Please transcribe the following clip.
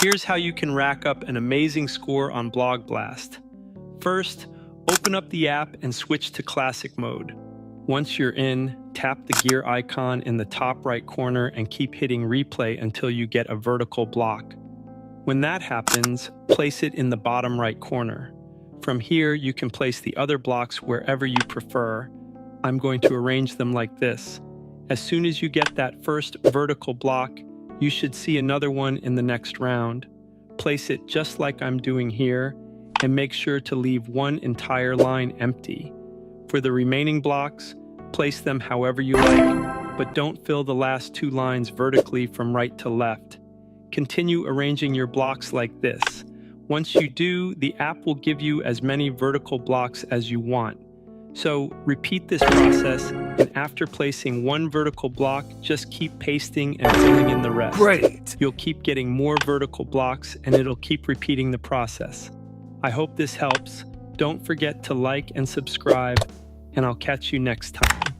Here's how you can rack up an amazing score on Blog Blast. First, open up the app and switch to classic mode. Once you're in, tap the gear icon in the top right corner and keep hitting replay until you get a vertical block. When that happens, place it in the bottom right corner. From here, you can place the other blocks wherever you prefer. I'm going to arrange them like this. As soon as you get that first vertical block, you should see another one in the next round. Place it just like I'm doing here, and make sure to leave one entire line empty. For the remaining blocks, place them however you like, but don't fill the last two lines vertically from right to left. Continue arranging your blocks like this. Once you do, the app will give you as many vertical blocks as you want. So repeat this process, and after placing one vertical block, just keep pasting and filling in the rest. Great! You'll keep getting more vertical blocks, and it'll keep repeating the process. I hope this helps. Don't forget to like and subscribe, and I'll catch you next time.